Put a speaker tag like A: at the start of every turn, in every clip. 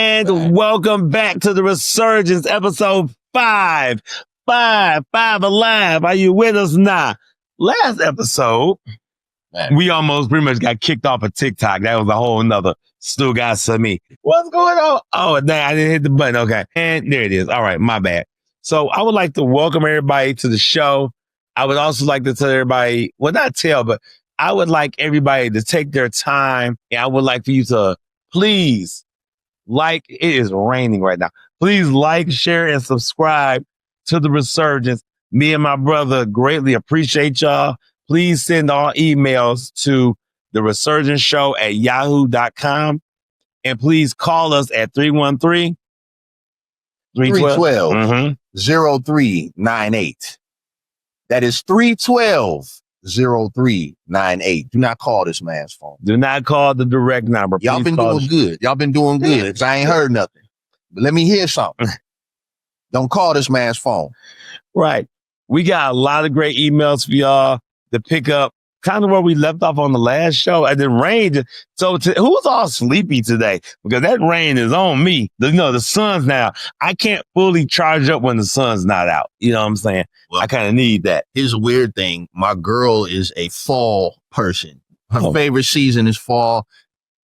A: And welcome back to the Resurgence, episode 5. 5 alive. Are you with us now? Last episode, we almost pretty much got kicked off of TikTok. That was a whole nother still got to me. What's going on? Oh, dang, I didn't hit the button. Okay. And there it is. All right, my bad. So I would like to welcome everybody to the show. I would also like to tell everybody, well, not tell, but I would like everybody to take their time. And I would like for you to please it is raining right now. Please like, share, and subscribe to the Resurgence. Me and my brother greatly appreciate y'all. Please send all emails to the Resurgence Show at yahoo.com. And please call us at 313
B: 312 0398. That is 312 0398. Do not call this man's phone.
A: Do not call the direct number.
B: Y'all been doing good. Y'all been doing good. 'Cause I ain't heard nothing. But let me hear something. Don't call this man's phone.
A: Right. We got a lot of great emails for y'all to pick up kind of where we left off on the last show. And the rain. So who's all sleepy today? Because that rain is on me. The sun's now. I can't fully charge up when the sun's not out. You know what I'm saying? Well, I kind of need that.
B: Here's a weird thing. My girl is a fall person. Her favorite season is fall.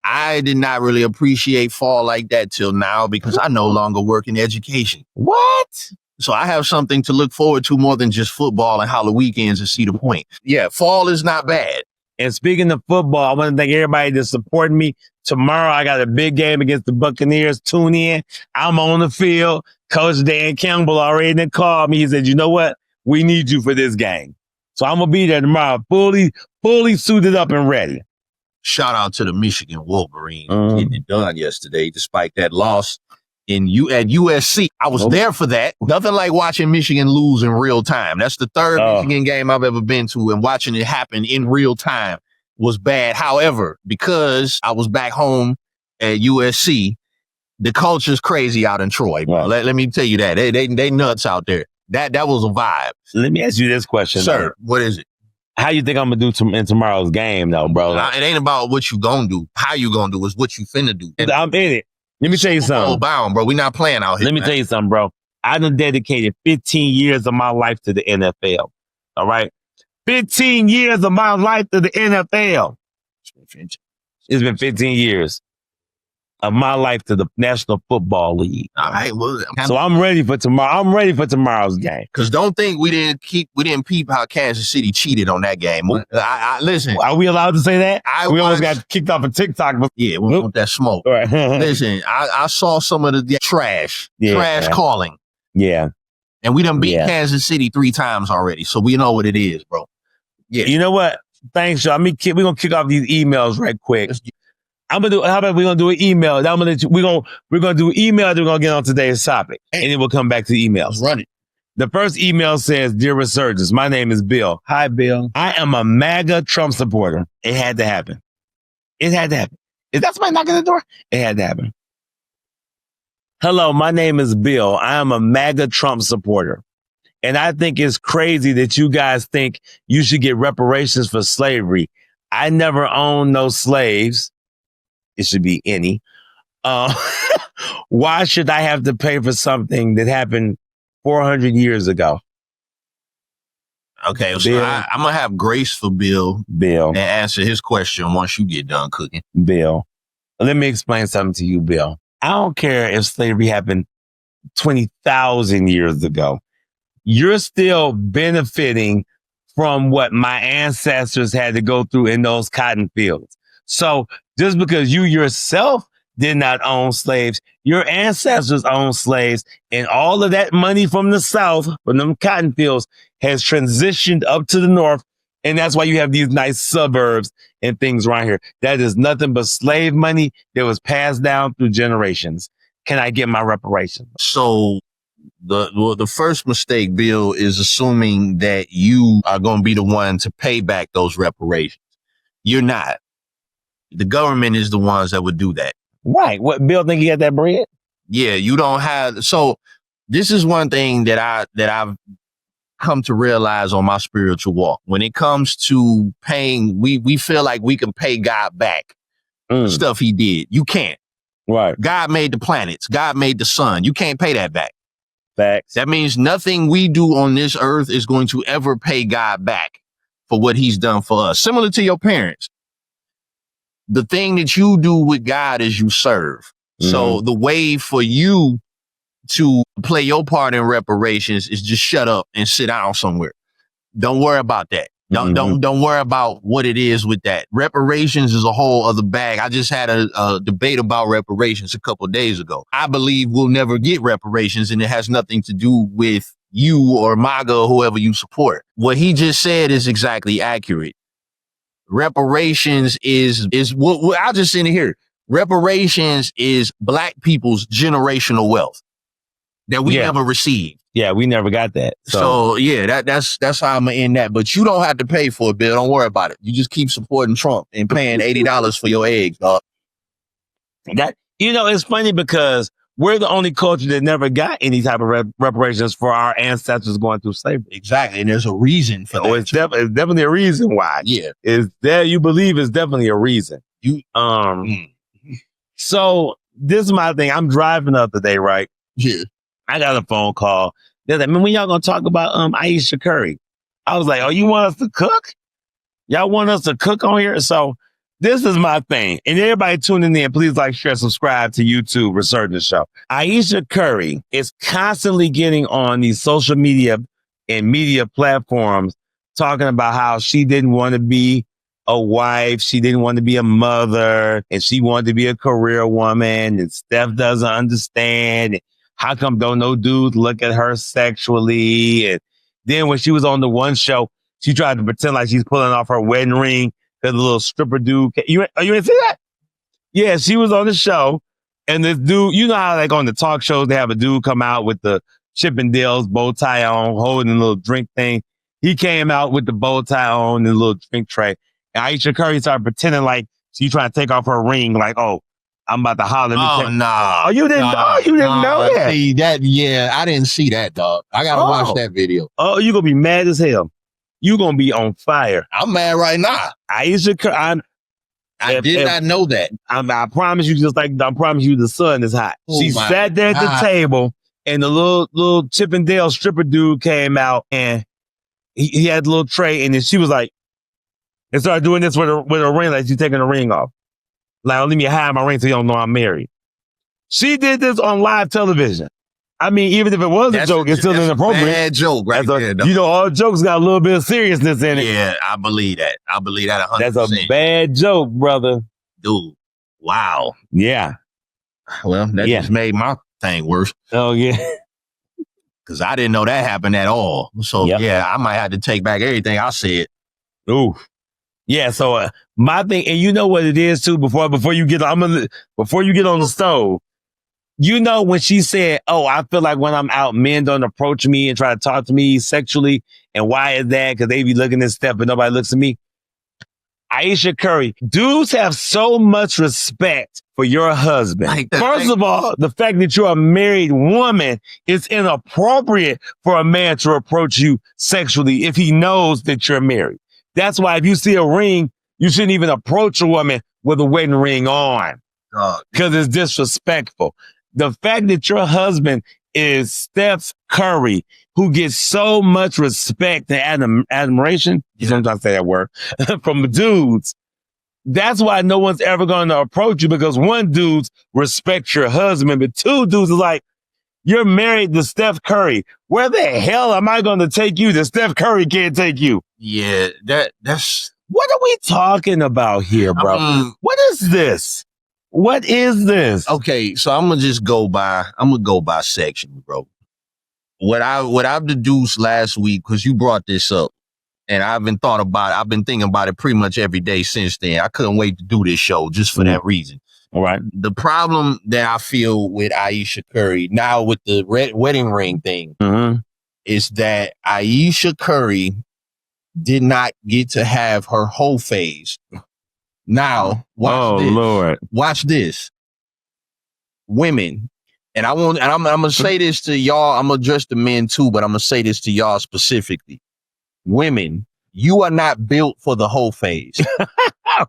B: I did not really appreciate fall like that till now because I no longer work in education.
A: What?
B: So I have something to look forward to more than just football and Halloween weekends and see the point. Yeah, fall is not bad.
A: And speaking of football, I want to thank everybody that's supporting me. Tomorrow, I got a big game against the Buccaneers. Tune in. I'm on the field. Coach Dan Campbell already called me. He said, you know what? We need you for this game. So I'm going to be there tomorrow, fully suited up and ready.
B: Shout out to the Michigan Wolverines getting it done yesterday, despite that loss at USC. I was there for that. Nothing like watching Michigan lose in real time. That's the third Michigan game I've ever been to, and watching it happen in real time was bad. However, because I was back home at USC, the culture's crazy out in Troy. Bro. Let me tell you that. They nuts out there. That was a vibe.
A: Let me ask you this question.
B: Sir, what is it?
A: How you think I'm going to do in tomorrow's game, though, bro?
B: It ain't about what you going to do. How you going to do is what you finna do. And
A: I'm in it. Let me tell you something.
B: Bound, bro. We not playing out here.
A: Let me tell you something, bro. I done dedicated 15 years of my life to the NFL. All right? 15 years of my life to the NFL. It's been 15 years of my life to the National Football League.
B: All right. Well,
A: so I'm ready for tomorrow. I'm ready for tomorrow's game.
B: Because don't think we didn't peep how Kansas City cheated on that game. Listen.
A: Are we allowed to say that? We almost got kicked off of TikTok.
B: Yeah, we want that smoke. Right. Listen, I saw some of the trash calling.
A: Yeah.
B: And we done beat Kansas City 3 times already. So we know what it is, bro. Yeah.
A: You know what? Thanks, y'all. We're going to kick off these emails right quick. How about we're going to do an email? We're going to do email. Then we're going to get on today's topic. And then we'll come back to the emails.
B: Run it.
A: The first email says, Dear Resurgence, my name is Bill. Hi, Bill. I am a MAGA Trump supporter. It had to happen. It had to happen. Is that somebody knocking at the door? It had to happen. Hello, my name is Bill. I am a MAGA Trump supporter. And I think it's crazy that you guys think you should get reparations for slavery. I never owned no slaves. It should be any. Why should I have to pay for something that happened 400 years ago?
B: Okay, so I'm going to have grace for Bill and answer his question once you get done cooking.
A: Bill, let me explain something to you, Bill. I don't care if slavery happened 20,000 years ago. You're still benefiting from what my ancestors had to go through in those cotton fields. So just because you yourself did not own slaves, your ancestors owned slaves, and all of that money from the South, from them cotton fields, has transitioned up to the North. And that's why you have these nice suburbs and things around here. That is nothing but slave money that was passed down through generations. Can I get my reparations?
B: So the first mistake, Bill, is assuming that you are going to be the one to pay back those reparations. You're not. The government is the ones that would do that.
A: Right. What, Bill think he got that bread?
B: Yeah, you don't have. So this is one thing that I've come to realize on my spiritual walk. When it comes to paying, we feel like we can pay God back stuff he did. You can't.
A: Right.
B: God made the planets. God made the sun. You can't pay that back.
A: Facts.
B: That means nothing we do on this earth is going to ever pay God back for what he's done for us. Similar to your parents. The thing that you do with God is you serve. So the way for you to play your part in reparations is just shut up and sit down somewhere. Don't worry about that. Don't worry about what it is with that. Reparations is a whole other bag. I just had a debate about reparations a couple of days ago. I believe we'll never get reparations, and it has nothing to do with you or MAGA or whoever you support. What he just said is exactly accurate. Reparations is what I'll just sit here. Reparations is black people's generational wealth that we never received.
A: Yeah, we never got that.
B: So yeah, that's how I'm gonna end that. But you don't have to pay for it, Bill. Don't worry about it. You just keep supporting Trump and paying $80 for your eggs, dog.
A: That, it's funny because we're the only culture that never got any type of reparations for our ancestors going through slavery.
B: Exactly, and there's a reason for that.
A: It's definitely a reason why.
B: Yeah,
A: you believe it's definitely a reason. So this is my thing. I'm driving the other day, right?
B: Yeah.
A: I got a phone call. They're like, man, when y'all gonna talk about Ayesha Curry? I was like, oh, you want us to cook? Y'all want us to cook on here? So this is my thing. And everybody tuning in, please like, share, subscribe to YouTube Resurgence Show. Ayesha Curry is constantly getting on these social media and media platforms talking about how she didn't want to be a wife, she didn't want to be a mother, and she wanted to be a career woman, and Steph doesn't understand. How come don't no dudes look at her sexually? And then when she was on the one show, she tried to pretend like she's pulling off her wedding ring because the little stripper dude. You didn't see that? Yeah, she was on the show, and this dude, you know how like on the talk shows they have a dude come out with the Chippendales bow tie on, holding a little drink thing. He came out with the bow tie on and a little drink tray. And Ayesha Curry started pretending like she's trying to take off her ring, like, oh, I'm about to holler.
B: Oh, no.
A: Oh, you didn't know that?
B: See, I didn't see that, dog. I got to watch that video.
A: Oh, you're going to be mad as hell. You're going to be on fire.
B: I'm mad right now.
A: Ayesha Curry,
B: I did not know that.
A: I promise you, I promise you the sun is hot. She sat there at the table, and the little Chippendale stripper dude came out, and he had a little tray, and then she was like, and started doing this with a ring, like she's taking the ring off. Like, let me hide my ring so you don't know I'm married. She did this on live television. I mean, even if it was a joke, it's still inappropriate.
B: Bad joke right there.
A: All jokes got a little bit of seriousness in it.
B: Yeah, I believe that. I believe that 100%.
A: That's a bad joke, brother.
B: Dude, wow.
A: Yeah.
B: Well, that just made my thing worse.
A: Oh, yeah.
B: Because I didn't know that happened at all. So, yeah, I might have to take back everything I said.
A: Ooh. Yeah, so my thing, and you know what it is too. Before you get on the stove, when she said, "Oh, I feel like when I'm out, men don't approach me and try to talk to me sexually, and why is that? Because they be looking at stuff, but nobody looks at me." Ayesha Curry, dudes have so much respect for your husband. First of all, the fact that you're a married woman, it's inappropriate for a man to approach you sexually if he knows that you're married. That's why if you see a ring, you shouldn't even approach a woman with a wedding ring on because it's disrespectful. The fact that your husband is Steph Curry, who gets so much respect and admiration, you sometimes say that word, from dudes, that's why no one's ever going to approach you because one, dudes respect your husband, but two, dudes is like, you're married to Steph Curry. Where the hell am I going to take you that Steph Curry can't take you?
B: Yeah, that's...
A: What are we talking about here, bro? What is this? What is this?
B: Okay, so I'm gonna go by section, bro. What I've deduced last week, because you brought this up, and I've been thinking about it pretty much every day since then. I couldn't wait to do this show just for that reason.
A: All right.
B: The problem that I feel with Ayesha Curry now with the wedding ring thing is that Ayesha Curry did not get to have her whole phase. Now, watch this.
A: Lord.
B: Watch this. Women, and I'm gonna say this to y'all. I'm gonna address the men too, but I'm gonna say this to y'all specifically. Women, you are not built for the whole phase.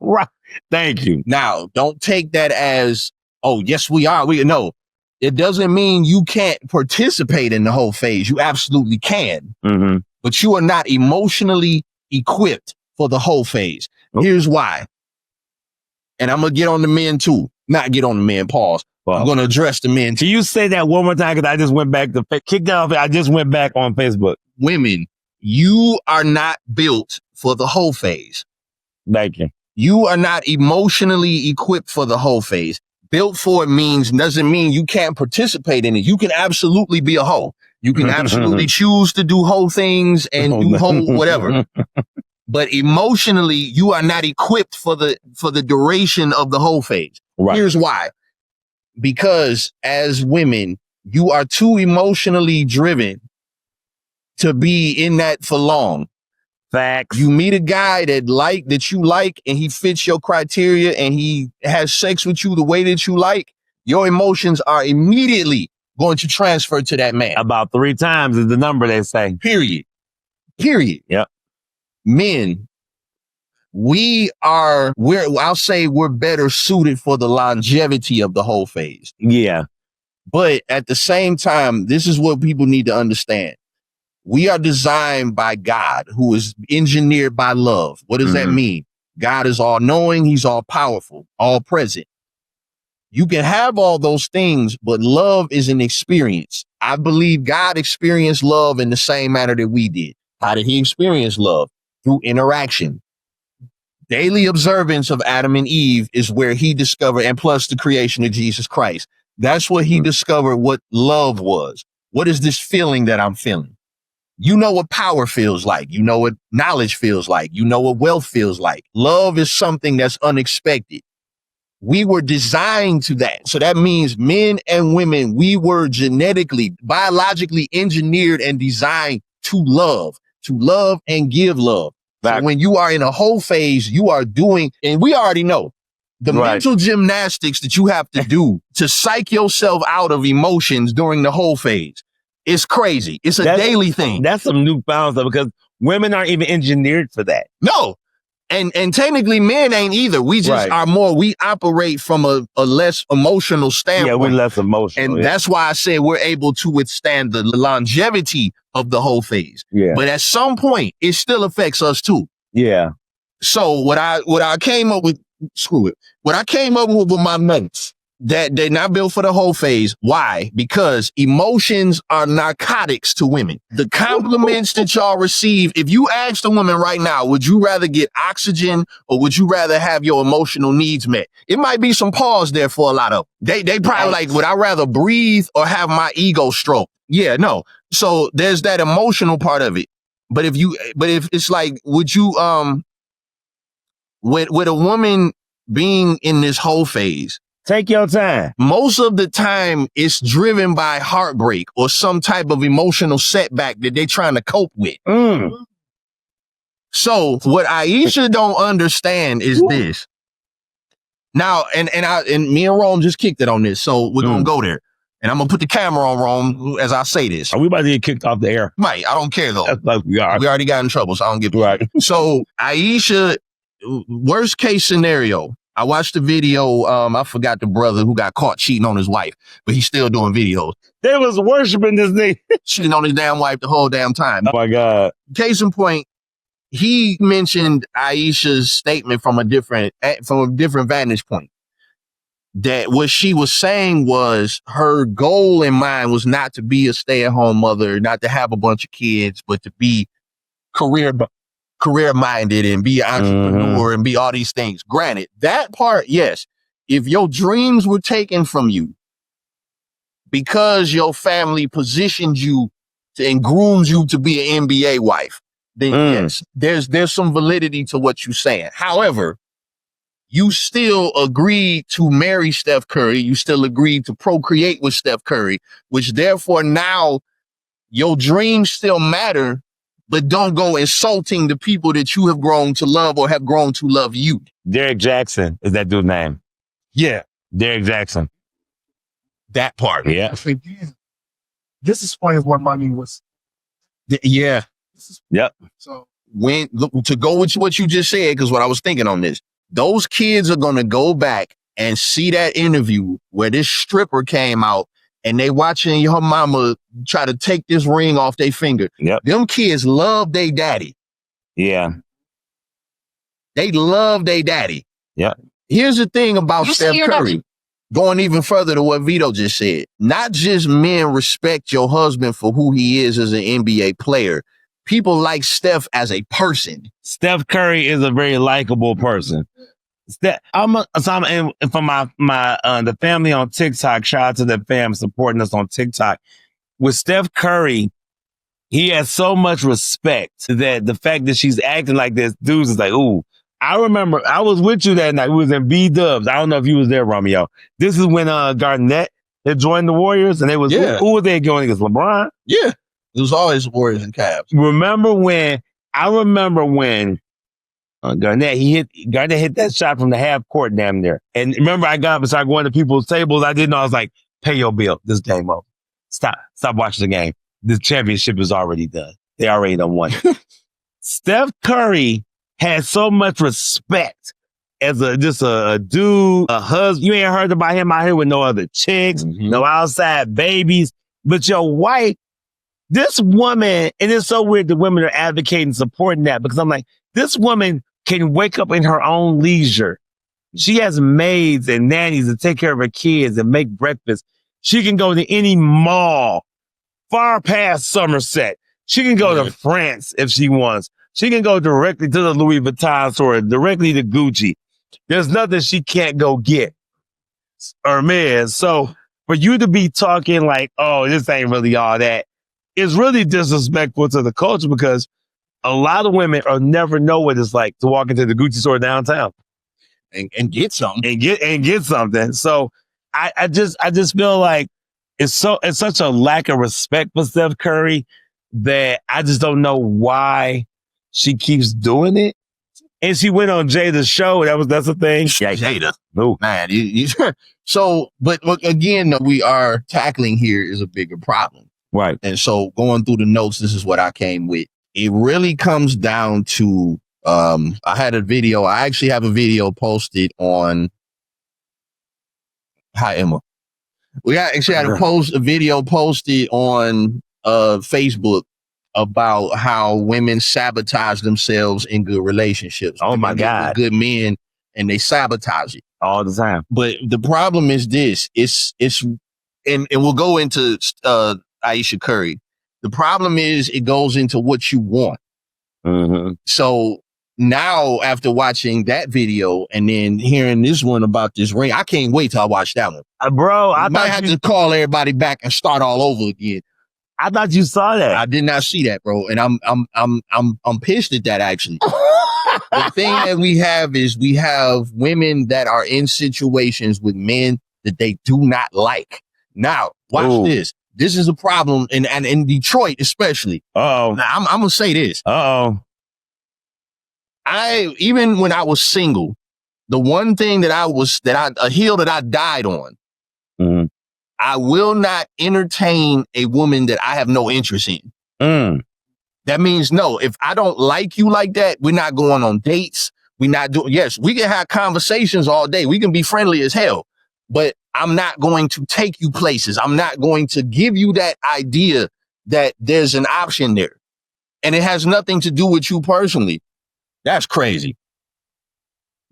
A: Right. Thank you.
B: Now, don't take that as, oh, yes, we are. No, it doesn't mean you can't participate in the whole phase. You absolutely can, but you are not emotionally equipped for the whole phase. Here's why. And I'm going to get on the men too. Not get on the men, pause. I'm going to address the men.
A: Can you say that one more time? Because I just went back to kick that off. I just went back on Facebook.
B: Women, you are not built for the whole phase.
A: Thank you.
B: You are not emotionally equipped for the whole phase. Built for it doesn't mean you can't participate in it. You can absolutely be a hoe. You can absolutely choose to do whole things and do whole whatever. But emotionally, you are not equipped for the duration of the whole phase. Right. Here's why. Because as women, you are too emotionally driven to be in that for long.
A: Facts.
B: You meet a guy that you like and he fits your criteria and he has sex with you the way that you like, your emotions are immediately going to transfer to that man.
A: About 3 times is the number they say.
B: Period.
A: Yep.
B: Men, I'll say we're better suited for the longevity of the whole phase.
A: Yeah.
B: But at the same time, this is what people need to understand. We are designed by God, who is engineered by love. What does that mean? God is all knowing. He's all powerful, all present. You can have all those things, but love is an experience. I believe God experienced love in the same manner that we did. How did he experience love? Through interaction. Daily observance of Adam and Eve is where he discovered, and plus the creation of Jesus Christ. That's what he discovered what love was. What is this feeling that I'm feeling? You know what power feels like. You know what knowledge feels like. You know what wealth feels like. Love is something that's unexpected. We were designed to that. So that means men and women, we were genetically, biologically engineered and designed to love and give love. So when you are in a whole phase, you are doing, and we already know, the mental gymnastics that you have to do to psych yourself out of emotions during the whole phase. It's crazy. It's a daily thing.
A: That's some newfound stuff because women aren't even engineered for that.
B: No. And technically men ain't either. We just are we operate from a less emotional standpoint.
A: Yeah, we're less emotional.
B: And that's why I say we're able to withstand the longevity of the whole phase.
A: Yeah.
B: But at some point, it still affects us too.
A: Yeah.
B: So what I came up with, what I came up with my notes, that they're not built for the whole phase. Why? Because emotions are narcotics to women. The compliments that y'all receive, if you ask the woman right now, would you rather get oxygen or would you rather have your emotional needs met? It might be some pause there for a lot of them. They probably like, would I rather breathe or have my ego stroke? Yeah, no. So there's that emotional part of it. But if it's like, would you, with a woman being in this whole phase,
A: take your time.
B: Most of the time, it's driven by heartbreak or some type of emotional setback that they're trying to cope with. So what Ayesha don't understand is this. Now, and me and Rome just kicked it on this, so we're gonna go there. And I'm gonna put the camera on Rome as I say this.
A: Are we about to get kicked off the air?
B: Right, I don't care though.
A: Like we
B: already got in trouble, so I don't give a
A: right.
B: So Ayesha, worst case scenario. I watched the video. I forgot the brother who got caught cheating on his wife, but he's still doing videos.
A: They was worshiping this thing.
B: Cheating on his damn wife the whole damn time.
A: Oh my God.
B: Case in point, he mentioned Ayesha's statement from a different vantage point. That what she was saying was her goal in mind was not to be a stay-at-home mother, not to have a bunch of kids, but to be career-minded and be an entrepreneur and be all these things. Granted, that part, yes. If your dreams were taken from you because your family positioned you and groomed you to be an NBA wife, then yes, there's some validity to what you're saying. However, you still agreed to marry Steph Curry. You still agreed to procreate with Steph Curry, which therefore now your dreams still matter. But don't go insulting the people that you have grown to love or have grown to love you.
A: Derek Jackson is that dude's name.
B: Yeah.
A: Derek Jackson.
B: That part.
A: Yeah.
C: This explains what money was.
B: Yeah.
A: Yep.
C: So
B: to go with what you just said, because what I was thinking on this, those kids are going to go back and see that interview where this stripper came out and they watching your mama try to take this ring off their finger.
A: Yep.
B: Them kids love their daddy.
A: Yeah.
B: They love their daddy.
A: Yeah.
B: Here's the thing about Steph Curry, going even further to what Vito just said. Not just men respect your husband for who he is as an NBA player. People like Steph as a person.
A: Steph Curry is a very likable person. And for the family on TikTok, shout out to the fam supporting us on TikTok. With Steph Curry, he has so much respect that the fact that she's acting like this, dudes is like, ooh. I remember I was with you that night. We was in B-Dubs. I don't know if you was there, Romeo. This is when Garnett had joined the Warriors, and they was who were they going against? LeBron?
B: Yeah. It was always Warriors and Cavs.
A: Remember when Garnett hit that shot from the half court damn near. And remember I got up and started going to people's tables. I didn't know. I was like, pay your bill. This game over. Stop watching the game. The championship is already done. They already done won. Steph Curry has so much respect as a dude, a husband. You ain't heard about him out here with no other chicks, no outside babies. But your wife, this woman, and it's so weird that women are advocating supporting that, because I'm like, this woman can wake up in her own leisure. She has maids and nannies to take care of her kids and make breakfast. She can go to any mall far past Somerset. She can go to France if she wants. She can go directly to the Louis Vuitton store, directly to Gucci. There's nothing she can't go get. Hermes. So for you to be talking like, oh, this ain't really all that, is really disrespectful to the culture, because a lot of women never know what it's like to walk into the Gucci store downtown
B: and get something.
A: And get something. So I just feel like it's such a lack of respect for Steph Curry that I just don't know why she keeps doing it. And she went on Jada's show. That's the thing.
B: Yeah, Jada. No, man. So, but again, we are tackling here is a bigger problem.
A: Right.
B: And so going through the notes, this is what I came with. It really comes down to, I actually have a video posted on, hi, Emma. We actually had a video posted on Facebook about how women sabotage themselves in good relationships.
A: Oh my God.
B: Good men, and they sabotage it
A: all the time.
B: But the problem is this, and we'll go into Ayesha Curry. The problem is it goes into what you want.
A: Mm-hmm.
B: So now after watching that video and then hearing this one about this ring, I can't wait till I watch that one.
A: Bro, I
B: might have to call everybody back and start all over again.
A: I thought you saw that.
B: I did not see that, bro. And I'm pissed at that, actually. The thing that we have women that are in situations with men that they do not like. Now, watch this. This is a problem in Detroit, especially.
A: Uh-oh.
B: Now, I'm going to say this.
A: Uh-oh.
B: Even when I was single, the one thing a hill that I died on, I will not entertain a woman that I have no interest in. That means no. If I don't like you like that, we're not going on dates. Yes, we can have conversations all day. We can be friendly as hell, but I'm not going to take you places. I'm not going to give you that idea that there's an option there. And it has nothing to do with you personally. That's crazy.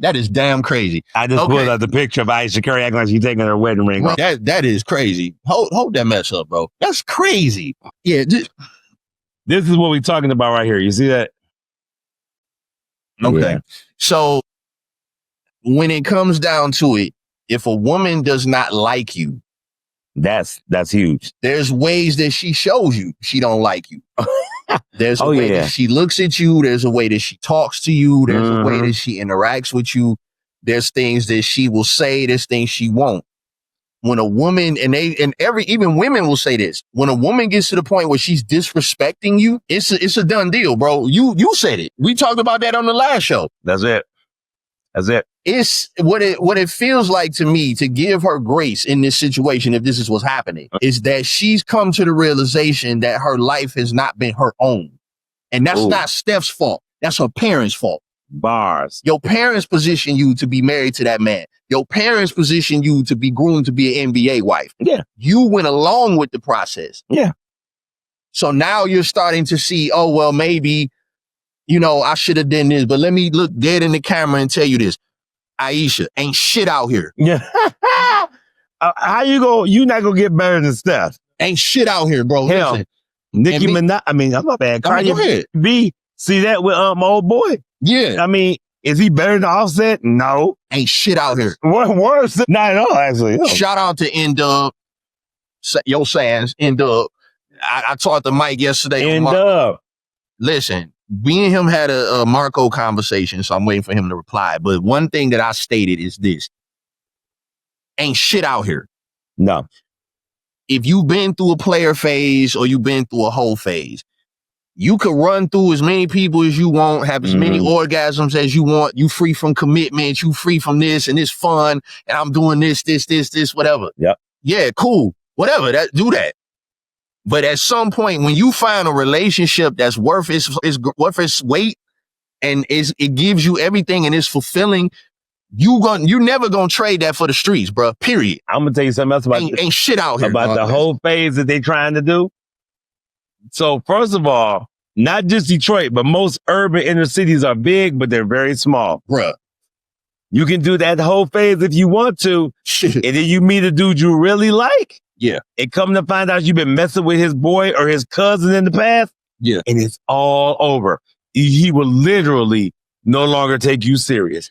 B: That is damn crazy.
A: I just pulled out the picture of Ayesha Curry acting like she's taking her wedding ring off.
B: That is crazy. Hold that mess up, bro. That's crazy. Yeah.
A: This is what we're talking about right here. You see that?
B: Okay. Yeah. So when it comes down to it, if a woman does not like you,
A: that's huge.
B: There's ways that she shows you she don't like you. There's a way that she looks at you. There's a way that she talks to you. There's a way that she interacts with you. There's things that she will say. There's things she won't. When a woman, even women will say this, when a woman gets to the point where she's disrespecting you, it's a done deal, bro. You said it. We talked about that on the last show.
A: That's it.
B: It's what it feels like to me to give her grace in this situation. If this is what's happening, is that she's come to the realization that her life has not been her own. And that's not Steph's fault. That's her parents' fault.
A: Bars.
B: Your parents position you to be married to that man. Your parents positioned you to be groomed to be an NBA wife.
A: Yeah.
B: You went along with the process.
A: Yeah.
B: So now you're starting to see, oh, well, maybe, I should have done this, but let me look dead in the camera and tell you this. Ayesha, ain't shit out here.
A: Yeah. How you not gonna get better than Steph?
B: Ain't shit out here, bro.
A: Hell,
B: Listen.
A: Nicki Minaj, I'm not bad. Cardi B, see that with my old boy?
B: Yeah.
A: I mean, is he better than Offset? No.
B: Ain't shit out here.
A: Worse? Not at all, actually. No.
B: Shout out to N-Dub, Yo Sands, N-Dub. I talked to Mike yesterday.
A: N-Dub.
B: Listen, me and him had a Marco conversation, so I'm waiting for him to reply. But one thing that I stated is this. Ain't shit out here.
A: No.
B: If you've been through a player phase or you've been through a whole phase, you could run through as many people as you want, have as many orgasms as you want. You free from commitment. You free from this and it's fun. And I'm doing this, whatever.
A: Yep.
B: Yeah, cool. Whatever. Do that. But at some point, when you find a relationship that's worth its weight and it gives you everything and it's fulfilling, you never gonna trade that for the streets, bro. Period.
A: I'm gonna tell you something else about
B: ain't shit out here
A: about the whole phase that they trying to do. So first of all, not just Detroit, but most urban inner cities are big, but they're very small,
B: bruh.
A: You can do that whole phase if you want to, and then you meet a dude you really like.
B: Yeah.
A: And come to find out you've been messing with his boy or his cousin in the past.
B: Yeah.
A: And it's all over. He will literally no longer take you serious.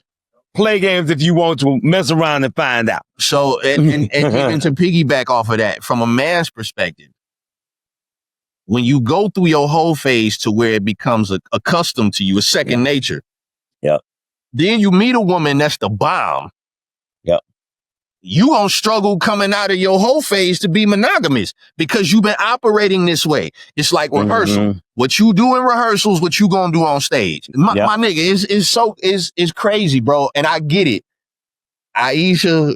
A: Play games if you want to, mess around and find out.
B: So, and even to piggyback off of that, from a man's perspective, when you go through your whole phase to where it becomes accustomed to you, a second nature.
A: Yep.
B: Then you meet a woman that's the bomb.
A: Yep.
B: You gonna struggle coming out of your whole phase to be monogamous because you've been operating this way. It's like rehearsal. What you do in rehearsals, what you gonna do on stage. My nigga is crazy, bro. And I get it. Ayesha,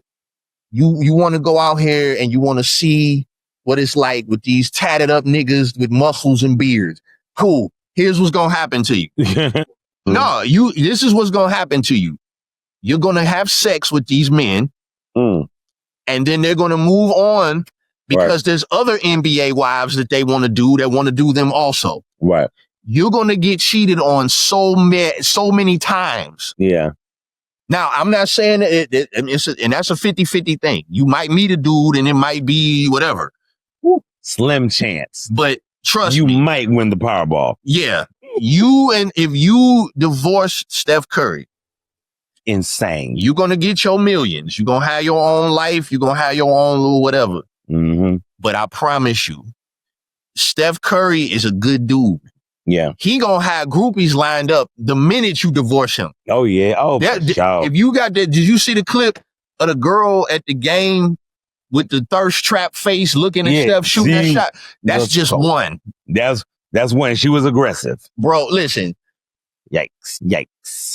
B: you want to go out here and you want to see what it's like with these tatted up niggas with muscles and beards. Cool. Here's what's gonna happen to you. No, this is what's gonna happen to you. You're gonna have sex with these men. And then they're going to move on because there's other NBA wives that they want to do them also.
A: Right.
B: You're going to get cheated on so many times.
A: Yeah.
B: Now, I'm not saying and that's a 50-50 thing. You might meet a dude and it might be whatever.
A: Slim chance.
B: But trust
A: me.
B: You
A: might win the Powerball.
B: Yeah. If you divorce Steph Curry,
A: insane.
B: You're going to get your millions. You're going to have your own life. You're going to have your own little whatever. But I promise you, Steph Curry is a good dude.
A: Yeah.
B: He going to have groupies lined up the minute you divorce him.
A: Oh, yeah. Oh,
B: if you got that, did you see the clip of the girl at the game with the thirst trap face looking at Steph shooting that shot? That's just one.
A: That's when she was aggressive.
B: Bro, listen.
A: Yikes.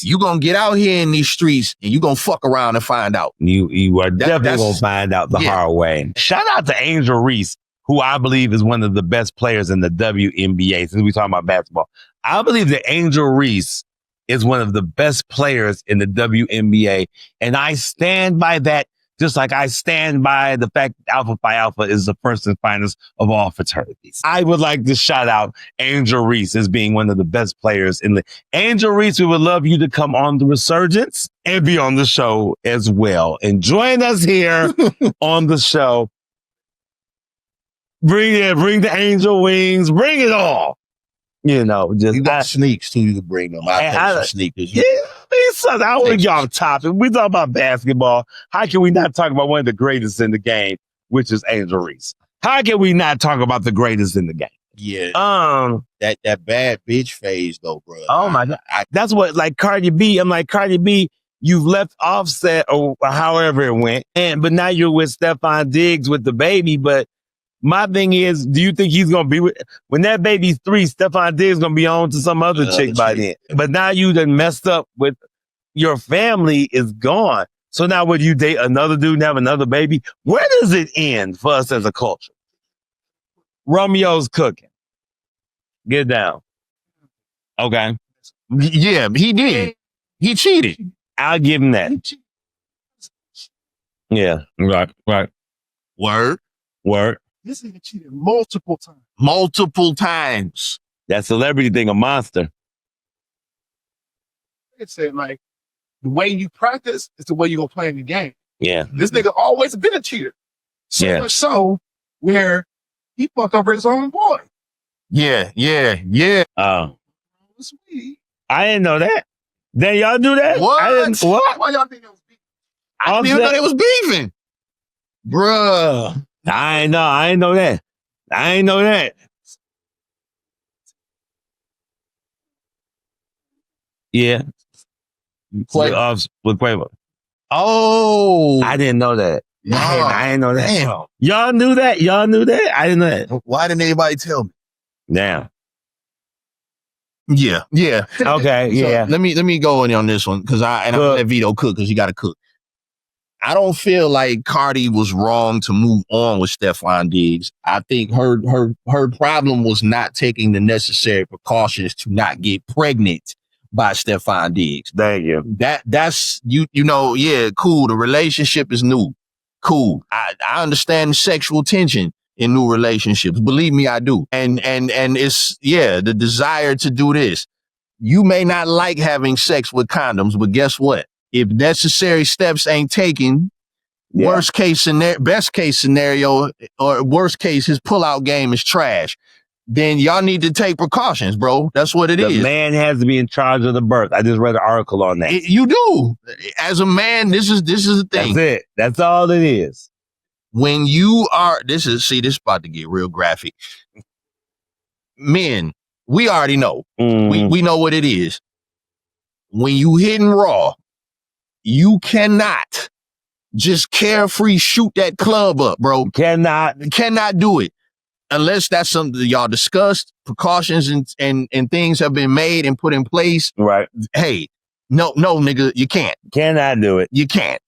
B: You gonna get out here in these streets and you gonna fuck around and find out.
A: You are definitely gonna find out the hard way. Shout out to Angel Reese, who I believe is one of the best players in the WNBA, since we're talking about basketball. I believe that Angel Reese is one of the best players in the WNBA. And I stand by that, just like I stand by the fact that Alpha Phi Alpha is the first and finest of all fraternities. I would like to shout out Angel Reese as being one of the best players in the... Angel Reese, we would love you to come on the Resurgence and be on the show as well. And join us here on the show. Bring the angel wings, bring it all. You know, just
B: you got sneaks too. You can bring them. I take some sneakers.
A: Yeah, I want to get off topic. We talk about basketball. How can we not talk about one of the greatest in the game, which is Angel Reese? How can we not talk about the greatest in the game?
B: Yeah. That bad bitch phase though, bro.
A: Oh my God. That's what, like Cardi B. I'm like, Cardi B, you've left Offset or however it went, but now you're with Stephon Diggs with the baby. But my thing is, do you think he's going to be with, when that baby's 3, Stephon Diggs going to be on to some other chick by then? But now you done messed up with your family is gone. So now would you date another dude and have another baby? Where does it end for us as a culture? Romeo's cooking. Get down. Okay.
B: Yeah, he did. He cheated.
A: I'll give him that. Yeah, right.
B: Word.
C: This nigga cheated multiple times.
B: Multiple times.
A: That celebrity thing, a monster.
C: It said, like, the way you practice is the way you're going to play in the game.
A: Yeah.
C: This nigga always been a cheater. So much so where he fucked over his own boy.
B: Yeah.
A: Oh.
C: Sweet.
A: I didn't know that. Then y'all do that?
B: What?
A: What?
C: Why y'all think it was beef?
B: I didn't even know they was beefing. Bruh.
A: I ain't know that. Yeah. With Quavo.
B: Oh.
A: I didn't know that.
B: Nah.
A: I didn't know that.
B: Damn.
A: Y'all knew that? I didn't know that.
B: Why didn't anybody tell me?
A: Damn.
B: Yeah.
A: Okay, yeah.
B: So let me go in on this one because I'm gonna let Vito cook because he got to cook. I don't feel like Cardi was wrong to move on with Stephon Diggs. I think her problem was not taking the necessary precautions to not get pregnant by Stephon Diggs.
A: Thank you.
B: That's you know, yeah, cool. The relationship is new. Cool. I understand sexual tension in new relationships. Believe me, I do. And it's, the desire to do this. You may not like having sex with condoms, but guess what? If necessary steps ain't taken, best case scenario, or worst case, his pullout game is trash. Then y'all need to take precautions, bro. That's what it is.
A: The man has to be in charge of the birth. I just read an article on that.
B: You do. As a man, this is the thing.
A: That's it. That's all it is.
B: When you are, this is about to get real graphic. Men, we already know. We know what it is. When you hitting raw, you cannot just carefree shoot that club up, bro.
A: Cannot
B: do it. Unless that's something that y'all discussed, precautions and things have been made and put in place.
A: Right.
B: Hey, no, nigga, you can't.
A: Cannot do it.
B: You can't.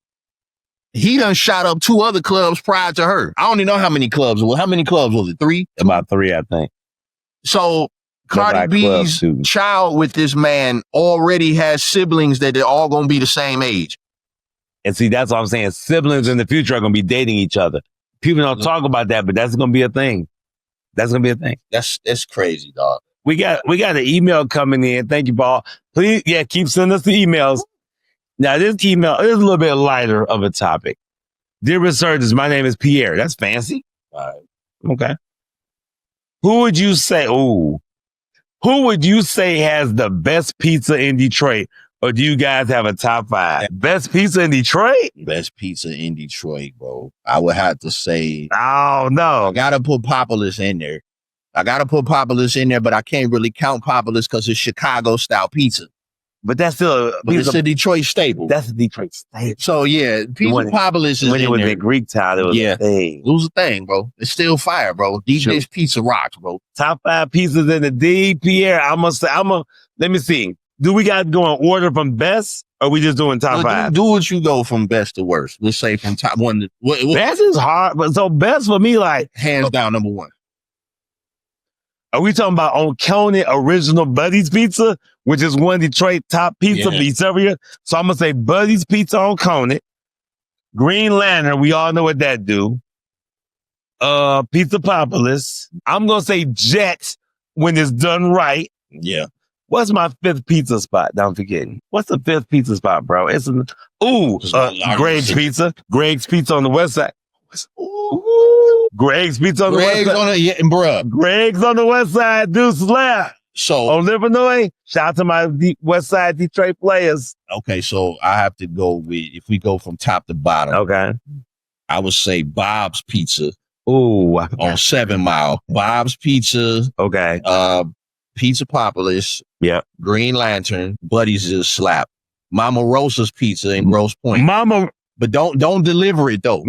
B: He done shot up 2 other clubs prior to her. I don't even know how many clubs. How many clubs was it? 3?
A: About 3, I think.
B: So Cardi B's child with this man already has siblings that they're all going to be the same age.
A: And see, that's what I'm saying. Siblings in the future are going to be dating each other. People don't talk about that, but that's going to be a thing.
B: That's crazy, dog.
A: We got an email coming in. Thank you, Paul. Please, keep sending us the emails. Now, this email is a little bit lighter of a topic. Dear Resurgence, my name is Pierre. That's fancy.
B: All right.
A: Okay. Who would you say has the best pizza in Detroit? Or do you guys have a top 5? Best pizza in Detroit?
B: Best pizza in Detroit, bro. I would have to say.
A: Oh, no.
B: I got to put Populous in there. But I can't really count Populous because it's Chicago-style pizza.
A: But that's still
B: it's a Detroit staple.
A: That's a Detroit staple.
B: So, Pizza Populous is
A: when it was in Greek Town, it was a thing.
B: It was a thing, bro. It's still fire, bro. DJ's Pizza rocks, bro.
A: Top 5 pizzas in the D, Pierre. Let me see. Do we got to go in order from best, or we just doing top 5?
B: Do what you go from best to worst. Let's say from top 1 to...
A: Best is hard, but so best for me, like...
B: Hands down, number 1.
A: Are we talking about on Coney Original Buddy's Pizza, which is one Detroit top pizza pizzeria? So I'm going to say Buddy's Pizza on Coney. Green Lantern, we all know what that do. Pizza Populous. I'm going to say Jet when it's done right.
B: Yeah.
A: What's my 5th pizza spot? Don't forget. What's the 5th pizza spot, bro? It's Greg's Pizza. Greg's Pizza on the west side. Greg's Pizza on the west side. Greg's on the west side. Do slap.
B: So
A: on Illinois, shout out to my west side Detroit players.
B: Okay, so I have to go with, if we go from top to bottom.
A: Okay.
B: I would say Bob's Pizza.
A: Ooh.
B: On 7 Mile. Bob's Pizza.
A: Okay.
B: Pizza Populous.
A: Yeah.
B: Green Lantern. Buddy's is a slap. Mama Rosa's Pizza in Grosse Pointe. But don't deliver it though.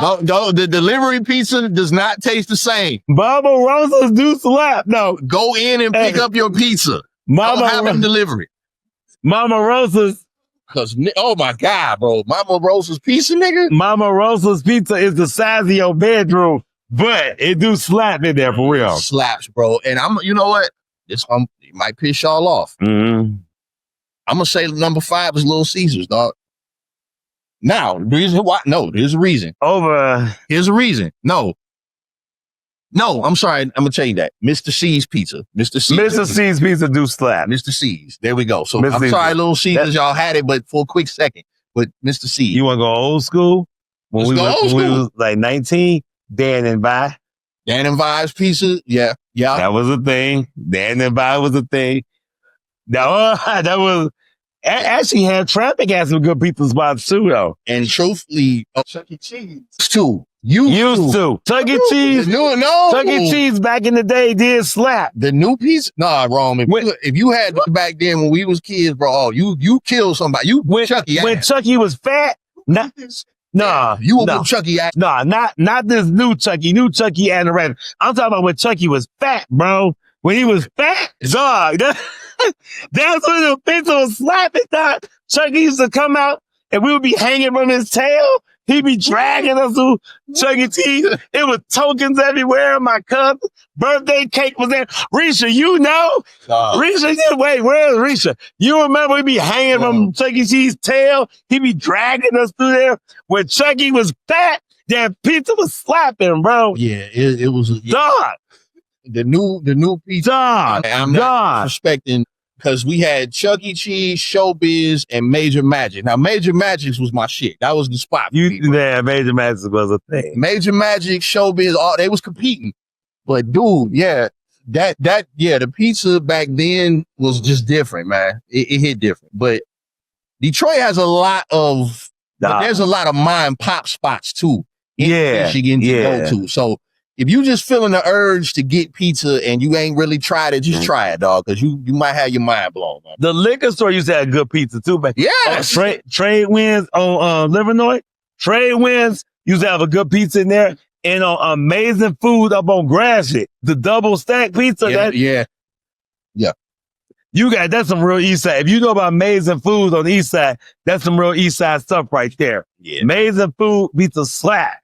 B: The delivery pizza does not taste the same.
A: Mama Rosa's do slap. No.
B: Go in and pick up your pizza. Don't have them deliver it.
A: Mama Rosa's.
B: Cause, oh my God, bro. Mama Rosa's Pizza, nigga.
A: Mama Rosa's Pizza is the size of your bedroom, but it do slap in there for real.
B: Slaps, bro. And you know what? This one might piss y'all off.
A: Mm-hmm.
B: I'm gonna say number 5 is Little Caesars, dog. Now, the reason why, no, there's a reason. Here's a reason. No, I'm sorry. I'm going to tell you that. Mr. C's Pizza. Mr.
A: C's Pizza do slap.
B: Mr. C's. There we go. So
A: Mr.
B: I'm
A: C's.
B: sorry, Little Caesars, y'all had it, but for a quick second. But Mr. C.
A: You want to go old school? When we was like 19, Dan and Vi.
B: Dan and Vi's Pizza. Yeah.
A: That was a thing. Dan and Vi was a thing. That was actually had traffic had some good pizza spots too, though.
B: And truthfully,
C: Chuck E. Cheese.
B: Too.
A: Used to. Chuck E. Cheese.
B: No.
A: Chuck E. Cheese back in the day did slap.
B: The new pizza? Nah, wrong. If you had back then when we was kids, bro, you killed somebody. When
A: Chucky was fat,
B: you will put Chucky ass.
A: Not this new Chucky. New Chucky anorexic. I'm talking about when Chucky was fat, bro. When he was fat, dog. That's when the pizza was slapping, dog. Chucky used to come out and we would be hanging from his tail. He'd be dragging us to Chuck E. Cheese. It was tokens everywhere. My cousin's birthday cake was there. Risha, you know? Risha, wait, where's Risha? You remember we'd be hanging from Chuck E. Cheese's tail? He'd be dragging us through there. When Chucky was fat, that pizza was slapping, bro.
B: Yeah, it was.
A: Dog.
B: The new pizza.
A: Dog.
B: I'm not respecting. Because we had Chuck E. Cheese, Showbiz, and Major Magic. Now, Major Magic was my shit. That was the spot.
A: Yeah, Major Magic was a thing.
B: Major Magic, Showbiz, they was competing. But dude, the pizza back then was just different, man. It hit different. But Detroit has a lot of, there's a lot of mom and pop spots too. In Michigan to go to. So, if you just feeling the urge to get pizza and you ain't really tried it, just try it, dog, because you might have your mind blown. Man.
A: The liquor store used to have good pizza too, man.
B: Yeah.
A: Trade Winds on Livernois. Trade Winds used to have a good pizza in there. And on Amazing Food up on Gratiot, the double stack pizza.
B: Yeah.
A: That's some real East Side. If you know about Amazing Foods on the East Side, that's some real East Side stuff right there.
B: Yeah.
A: Amazing Food pizza slap.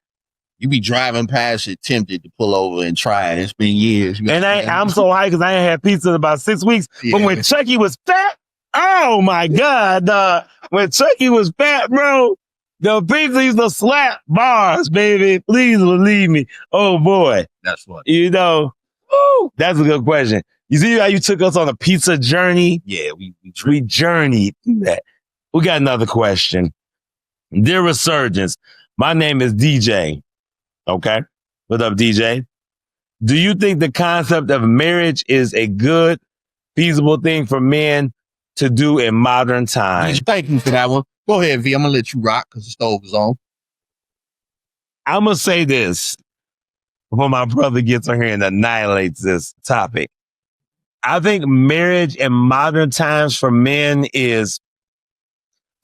B: You be driving past it, tempted to pull over and try it. It's been years.
A: And I'm so high because I ain't had pizza in about 6 weeks. Yeah. But when Chucky was fat, oh my God, dog. When Chucky was fat, bro, the pizza used to slap bars, baby. Please believe me. Oh boy.
B: That's funny.
A: You know, that's a good question. You see how you took us on a pizza journey?
B: Yeah,
A: we journeyed that. We got another question. Dear Resurgence, my name is DJ. Okay. What up, DJ? Do you think the concept of marriage is a good, feasible thing for men to do in modern times?
B: Thank you for that one. Go ahead, V. I'm going to let you rock because the stove is on.
A: I'm going to say this before my brother gets on here and annihilates this topic. I think marriage in modern times for men is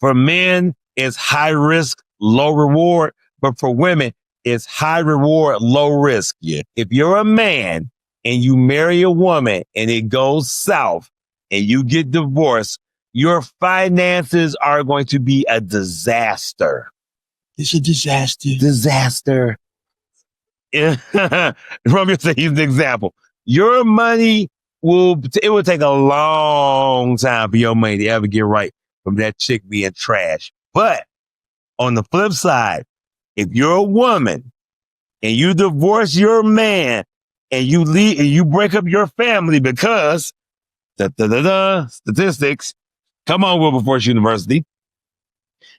A: high risk, low reward, but for women, it's high reward, low risk.
B: Yeah.
A: If you're a man and you marry a woman and it goes south and you get divorced, your finances are going to be a disaster.
B: It's a disaster.
A: Disaster. Romeo said he's an example. Your money will take a long time for your money to ever get right from that chick being trash. But on the flip side, if you're a woman and you divorce your man and you leave and you break up your family because statistics, come on, Wilberforce University,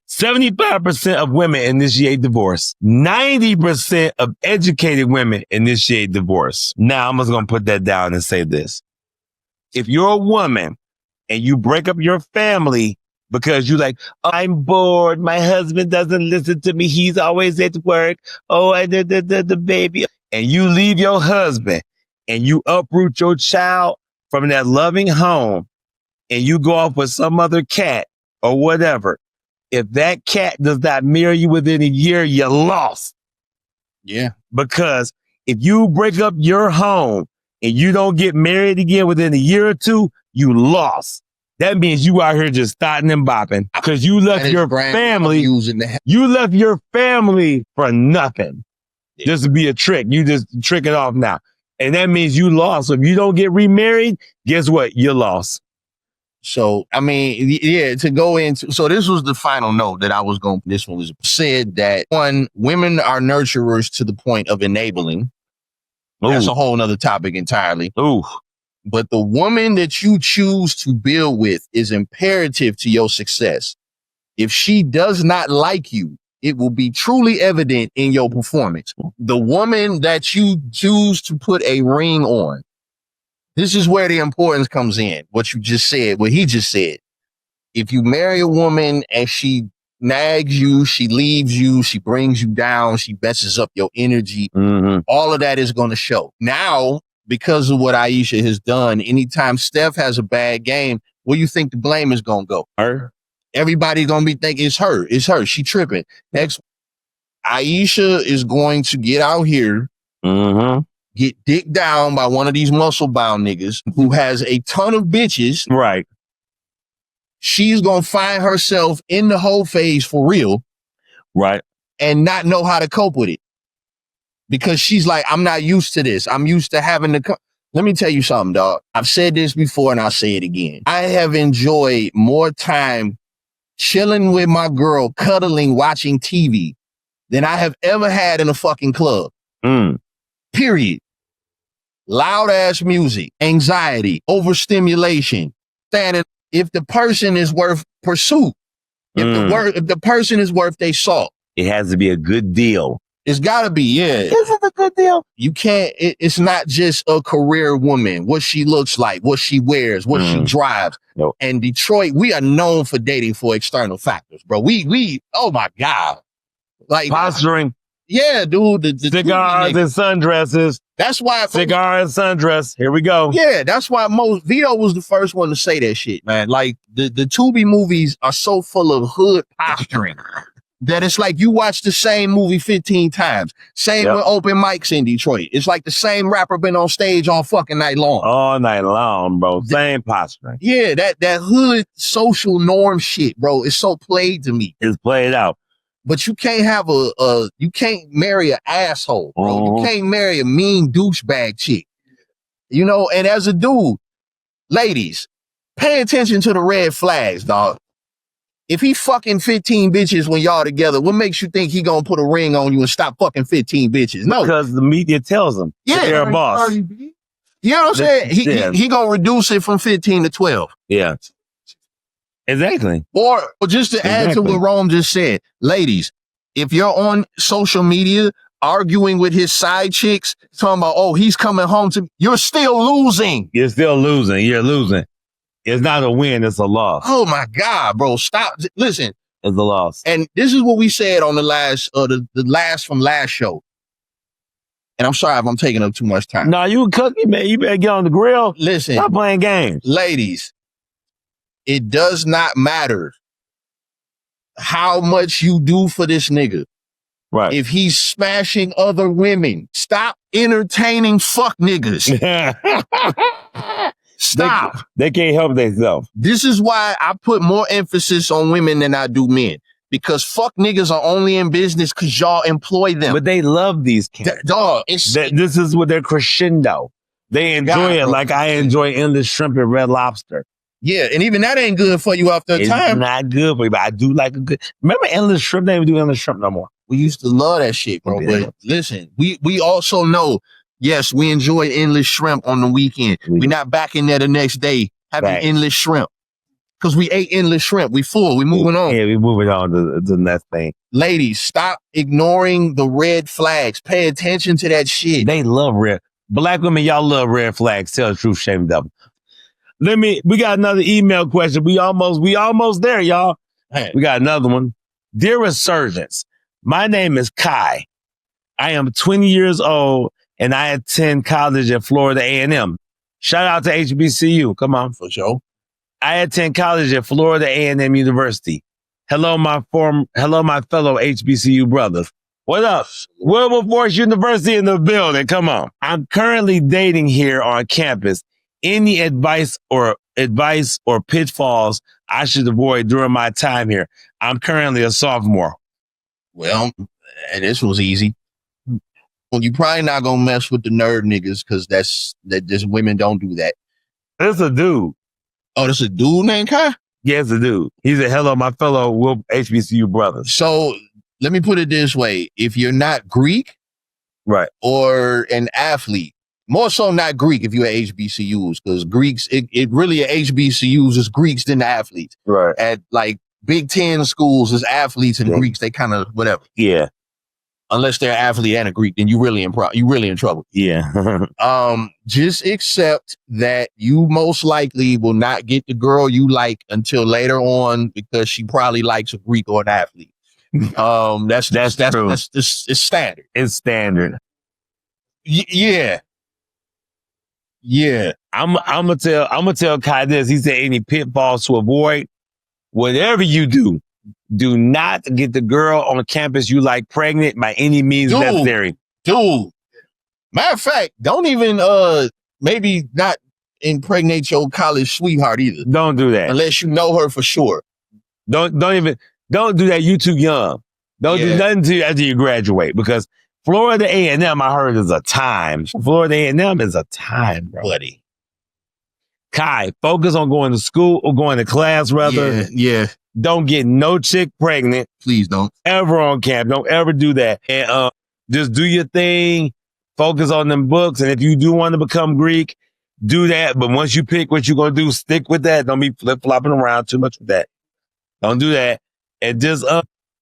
A: 75% of women initiate divorce. 90% of educated women initiate divorce. Now I'm just going to put that down and say this. If you're a woman and you break up your family because you're like, oh, I'm bored. My husband doesn't listen to me. He's always at work. Oh, the baby. And you leave your husband and you uproot your child from that loving home and you go off with some other cat or whatever. If that cat does not marry you within a year, you're lost.
B: Yeah.
A: Because if you break up your home and you don't get married again within a year or two, you lost. That means you out here just starting and bopping because you left your family. You left your family for nothing. Yeah. Just to be a trick. You just trick it off now. And that means you lost. So if you don't get remarried, guess what? You lost.
B: So, I mean, yeah, to go into, so this was the final note that I was going, this one was said that one, women are nurturers to the point of enabling. Ooh. That's a whole nother topic entirely.
A: Ooh.
B: But the woman that you choose to build with is imperative to your success. If she does not like you, it will be truly evident in your performance. The woman that you choose to put a ring on, this is where the importance comes in. What you just said, what he just said. If you marry a woman and she nags you, she leaves you, she brings you down, she messes up your energy, all of that is going to show. Now, because of what Ayesha has done, anytime Steph has a bad game, where do you think the blame is going to go?
A: Her.
B: Everybody's going to be thinking it's her. It's her. She tripping. Next, Ayesha is going to get out here, get dicked down by one of these muscle bound niggas who has a ton of bitches.
A: Right.
B: She's going to find herself in the whole phase for real.
A: Right.
B: And not know how to cope with it. Because she's like, I'm not used to this. I'm used to having to Let me tell you something, dog. I've said this before and I'll say it again. I have enjoyed more time chilling with my girl, cuddling, watching TV than I have ever had in a fucking club. Period. Loud ass music, anxiety, overstimulation. Standing, if the person is worth pursuit, if the person is worth their salt.
A: It has to be a good deal.
B: It's gotta be, yeah.
A: Is it a good deal?
B: You can't, it's not just a career woman, what she looks like, what she wears, what she drives.
A: Nope.
B: And Detroit, we are known for dating for external factors, bro. We, oh my God. Like
A: posturing.
B: Yeah, dude. The
A: cigars and sundresses.
B: That's why.
A: Cigar and sundress. Here we go.
B: Yeah, that's why Vito was the first one to say that shit, man. Like the Tubi movies are so full of hood posturing. That it's like you watch the same movie 15 times. Same with open mics in Detroit. It's like the same rapper been on stage all fucking night long.
A: All night long, bro. Same posturing.
B: Yeah, that hood social norm shit, bro. It's so played to me.
A: It's played out.
B: But you can't have you can't marry an asshole, bro. You can't marry a mean douchebag chick. You know, and as a dude, ladies, pay attention to the red flags, dog. If he fucking 15 bitches when y'all together, what makes you think he gonna put a ring on you and stop fucking 15 bitches? No.
A: Because the media tells him.
B: Yeah.
A: They're a boss.
B: You know what I'm saying? He gonna reduce it from 15 to 12.
A: Yeah. Exactly.
B: Or just to add to what Rome just said, ladies, if you're on social media arguing with his side chicks, talking about, oh, he's coming home to me, you're still losing.
A: You're still losing. You're losing. It's not a win, it's a loss.
B: Oh my God, bro. Stop. Listen.
A: It's a loss.
B: And this is what we said on the last from last show. And I'm sorry if I'm taking up too much time.
A: No, you cookie, man. You better get on the grill.
B: Listen.
A: Stop playing games.
B: Ladies, it does not matter how much you do for this nigga.
A: Right.
B: If he's smashing other women, stop entertaining fuck niggas. Stop.
A: They can't help themselves.
B: This is why I put more emphasis on women than I do men. Because fuck niggas are only in business because y'all employ them.
A: But they love these cats.
B: Dog,
A: this is what their crescendo. They enjoy it like I enjoy endless shrimp and Red Lobster.
B: Yeah, and even that ain't good for you after time.
A: It's not good for you, but I do like a good. Remember endless shrimp? They don't even do endless shrimp no more.
B: We used to love that shit, bro. But listen, we also know, yes, we enjoy endless shrimp on the weekend. We're not back in there the next day having endless shrimp. Because we ate endless shrimp. We full. We moving on.
A: Yeah, we moving on to the next thing.
B: Ladies, stop ignoring the red flags. Pay attention to that shit.
A: They love red. Black women, y'all love red flags. Tell the truth, shame them. We got another email question. We almost there, y'all.
B: Man.
A: We got another one. Dear Resurgence, my name is Kai. I am 20 years old and I attend college at Florida A&M. Shout out to HBCU. Come on.
B: For sure.
A: I attend college at Florida A&M University. Hello, my fellow HBCU brothers. What up? Wilberforce University in the building. Come on. I'm currently dating here on campus. Any advice or pitfalls I should avoid during my time here? I'm currently a sophomore.
B: Well, this was easy. Well, you probably not gonna mess with the nerd niggas because that just women don't do that.
A: It's a dude.
B: Oh, this a dude named Kai?
A: Yeah, it's a dude. He said, hello, my fellow HBCU brothers.
B: So let me put it this way. If you're not Greek,
A: right,
B: or an athlete, more so not Greek if you're at HBCUs, because Greeks, it really at HBCUs is Greeks than the athletes.
A: Right.
B: At like Big Ten schools is athletes and Greeks, they kind of whatever.
A: Yeah.
B: Unless they're an athlete and a Greek, then you really in trouble.
A: Yeah.
B: Just accept that you most likely will not get the girl you like until later on because she probably likes a Greek or an athlete. That's true. It's standard.
A: It's standard.
B: Yeah.
A: I'm gonna tell Kai this. He said any pitfalls to avoid. Whatever you do, do not get the girl on campus you like pregnant by any means necessary.
B: Dude. Matter of fact, don't even maybe not impregnate your college sweetheart either.
A: Don't do that.
B: Unless you know her for sure.
A: Don't do that. You too young. Don't do nothing after you graduate, because Florida A&M, I heard, is a time. Florida A&M is a time, bro.
B: Buddy.
A: Kai, focus on going to school or going to class, rather.
B: Yeah.
A: Don't get no chick pregnant.
B: Please don't.
A: Ever on camp. Don't ever do that. And just do your thing. Focus on them books. And if you do want to become Greek, do that. But once you pick what you're going to do, stick with that. Don't be flip-flopping around too much with that. Don't do that. And just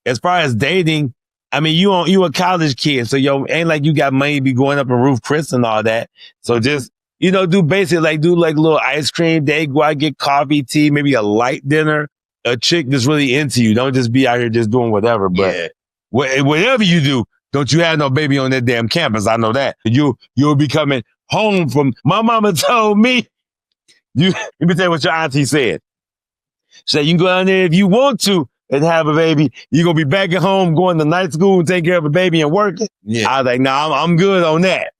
A: as far as dating, I mean, you a college kid, so ain't like you got money to be going up in Roof Chris and all that. So just, do basic, do a little ice cream day, go out, get coffee, tea, maybe a light dinner, a chick that's really into you. Don't just be out here just doing whatever. But whatever you do, don't you have no baby on that damn campus. I know that. You'll be coming home from, my mama told me, let me tell you what your auntie said. So you can go down there if you want to and have a baby. You're going to be back at home going to night school and taking care of a baby and working.
B: Yeah.
A: I was like, I'm good on that.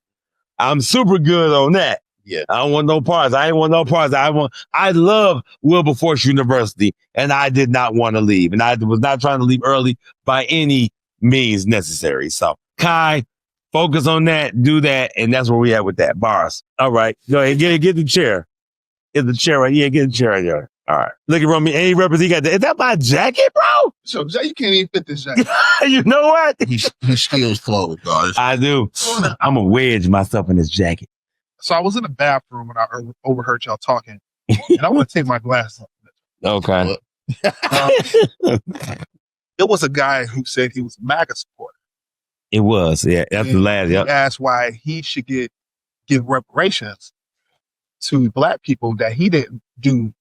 A: I'm super good on that.
B: Yeah.
A: I don't want no parts. I ain't want no parts. I love Wilberforce University, and I did not want to leave. And I was not trying to leave early by any means necessary. So, Kai, focus on that, do that, and that's where we at with that. Bars. All right. Go ahead, get the chair. Get the chair right. Yeah, get the chair right there. All right. Look at Romy. Any reppers he got there. Is that my jacket, bro?
C: So you can't even fit this jacket.
A: You know what?
B: He steals clothes, guys.
A: I do. I'm going to wedge myself in this jacket.
C: So I was in the bathroom when I overheard y'all talking, and I want to take my glasses off.
A: Okay.
C: It was a guy who said he was a MAGA supporter.
A: It was, yeah. That's the last. Yep.
C: He asked why he should give reparations to Black people that he didn't do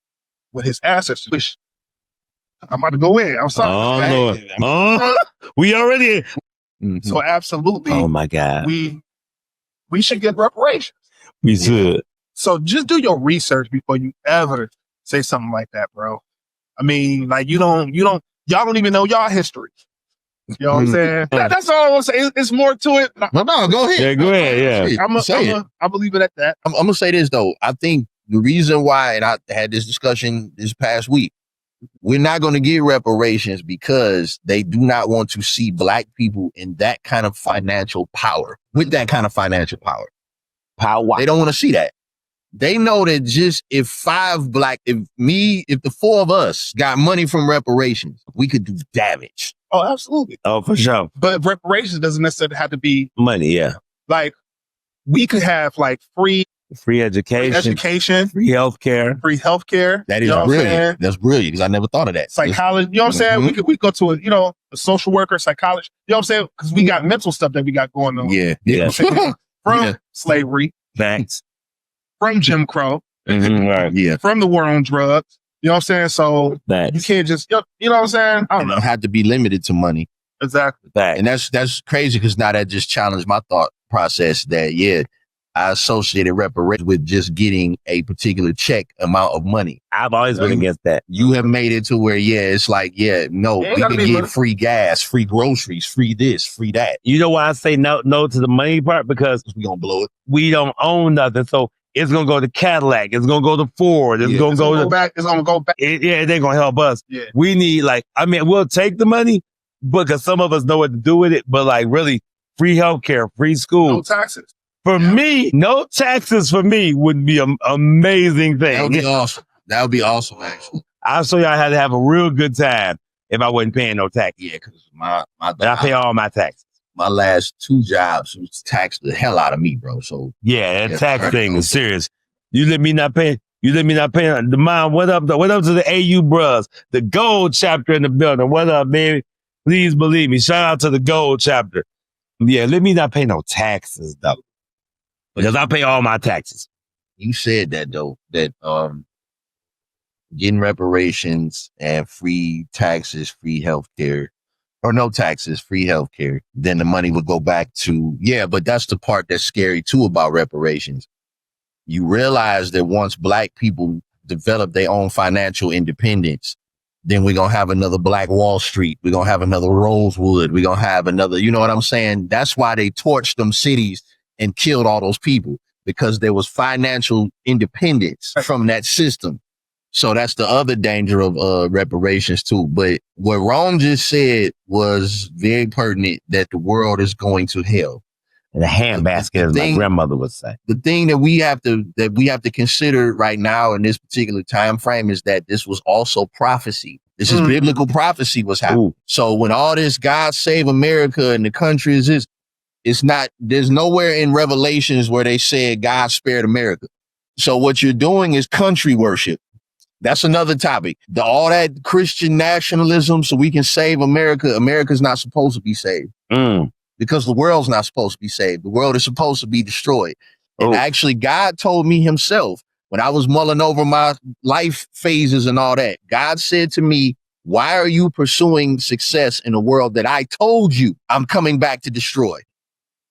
C: with his ancestors. I'm about to go in. I'm sorry.
A: Oh, Lord. We already. Mm-hmm.
C: So absolutely.
A: Oh my God.
C: We should get reparations.
A: We should.
C: So just do your research before you ever say something like that, bro. I mean, like y'all don't even know y'all history. You know what I'm saying? That's all I want to say. It's more to it.
B: No, go ahead.
A: Yeah, go ahead. Yeah.
C: I believe it at that.
B: I'm going to say this, though. I think the reason why, and I had this discussion this past week, we're not going to get reparations because they do not want to see Black people in that kind of financial power, with that kind of financial power. They don't want to see that. They know that just if the four of us got money from reparations, we could do damage.
C: Oh, absolutely.
A: Oh, for sure.
C: But reparations doesn't necessarily have to be
A: money. Yeah.
C: Like we could have like free education,
A: free healthcare.
B: That is brilliant. That's brilliant because I never thought of that.
C: Psychology. You know what I'm saying? We go to a social worker, psychologist. You know what I'm saying? Because we got mental stuff that we got going on.
B: Yeah.
C: From slavery.
A: Thanks.
C: From Jim Crow.
A: Mm-hmm, right.
B: Yeah.
C: From the war on drugs. You know what I'm saying? So you can't just, you know what I'm saying? I don't know.
B: Have to be limited to money.
C: Exactly.
B: And that's crazy because now that just challenged my thought process that, I associated reparations with just getting a particular check amount of money.
A: I've always been against that.
B: You have made it to where, it's like, no, we can get free gas, free groceries, free this, free that.
A: You know why I say no to the money part? Because
B: we gonna blow it. We
A: don't own nothing. So it's going to go to Cadillac. It's going to go to Ford. It's going to go
C: back. It's going to go back.
A: It ain't going to help us.
C: Yeah.
A: We need we'll take the money because some of us know what to do with it, but really free healthcare, free school.
C: No taxes.
A: For me, no taxes for me would be an amazing thing.
B: That would be awesome. That would be awesome, actually.
A: I'll show y'all how to have a real good time if I wasn't paying no tax.
B: Yeah, because I
A: pay all my taxes.
B: My last 2 jobs was taxed the hell out of me, bro. So
A: yeah, that tax thing is serious. You let me not pay. The mom, what up to the AU bros? The gold chapter in the building. What up, baby? Please believe me. Shout out to the gold chapter. Yeah, let me not pay no taxes, though. Because I pay all my taxes.
B: You said that, though, that getting reparations and free taxes, free healthcare, or no taxes, free healthcare, then the money would go back to, but that's the part that's scary, too, about reparations. You realize that once Black people develop their own financial independence, then we're going to have another Black Wall Street. We're going to have another Rosewood. We're going to have another, you know what I'm saying? That's why they torched them cities and killed all those people, because there was financial independence from that system. So that's the other danger of reparations too. But what Rome just said was very pertinent, that the world is going to hell.
A: And the handbasket, as my grandmother would say.
B: The thing that we have to consider right now in this particular time frame is that this was also prophecy. This is biblical prophecy what's happening. Ooh. So when all this God save America and the country is this, it's not, there's nowhere in Revelations where they said God spared America. So what you're doing is country worship. That's another topic. All that Christian nationalism so we can save America. America's not supposed to be saved. Because the world's not supposed to be saved. The world is supposed to be destroyed. And actually, God told me himself, when I was mulling over my life phases and all that, God said to me, why are you pursuing success in a world that I told you I'm coming back to destroy?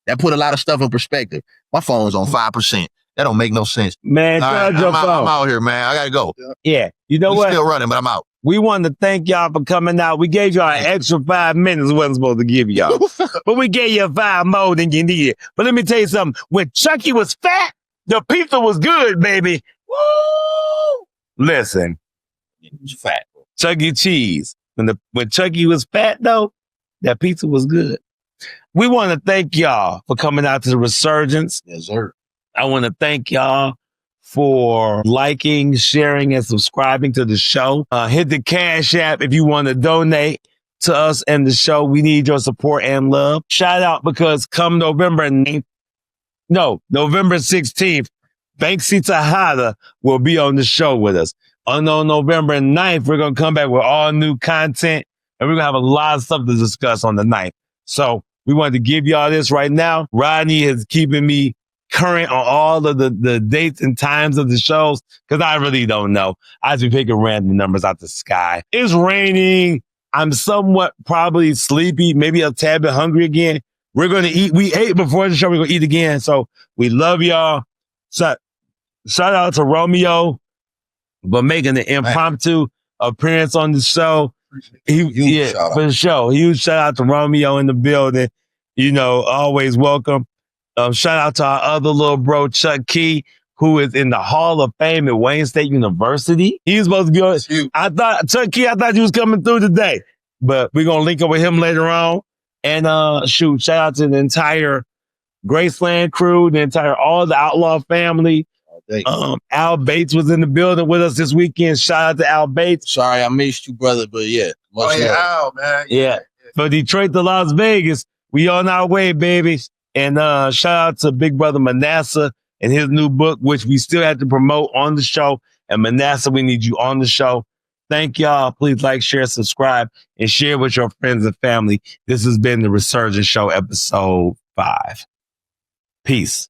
B: That put a lot of stuff in perspective. My phone's on 5%. That don't make no sense.
A: Man,
B: I'm out here, man. I gotta go.
A: Yeah. You know what?
B: Still running, but I'm out.
A: We want to thank y'all for coming out. We gave y'all an extra 5 minutes we wasn't supposed to give y'all. But we gave you 5 more than you needed. But let me tell you something. When Chucky was fat, the pizza was good, baby. Woo! Listen.
B: It was fat.
A: Chuck E. Cheese. When Chucky was fat, though, that pizza was good. We want to thank y'all for coming out to the Resurgence.
B: Yes, sir.
A: I want to thank y'all for liking, sharing, and subscribing to the show. Hit the Cash App if you want to donate to us and the show. We need your support and love. Shout out, because come November 16th, Banksy Tejada will be on the show with us. On November 9th, we're going to come back with all new content, and we're going to have a lot of stuff to discuss on the 9th. So we wanted to give y'all this right now. Rodney is keeping me current on all of the dates and times of the shows, because I really don't know. I just be picking random numbers out the sky. It's raining. I'm somewhat probably sleepy, maybe a tad bit hungry again. We're going to eat. We ate before the show. We're going to eat again. So we love y'all. Shout out to Romeo for making the impromptu appearance on the show. For sure. Huge shout out to Romeo in the building. You know, always welcome. Shout out to our other little bro, Chuck Key, who is in the Hall of Fame at Wayne State University. He's supposed to be on. Chuck Key, I thought you was coming through today, but we're going to link up with him later on. And shout out to the entire Graceland crew, all the Outlaw family. Al Bates was in the building with us this weekend. Shout out to Al Bates.
B: Sorry, I missed you, brother, but yeah.
C: Al, man.
A: Yeah. For Detroit to Las Vegas, we on our way, baby. And shout out to Big Brother Manasseh and his new book, which we still have to promote on the show. And Manasseh, we need you on the show. Thank y'all. Please like, share, subscribe, and share with your friends and family. This has been the Resurgence Show, episode 5. Peace.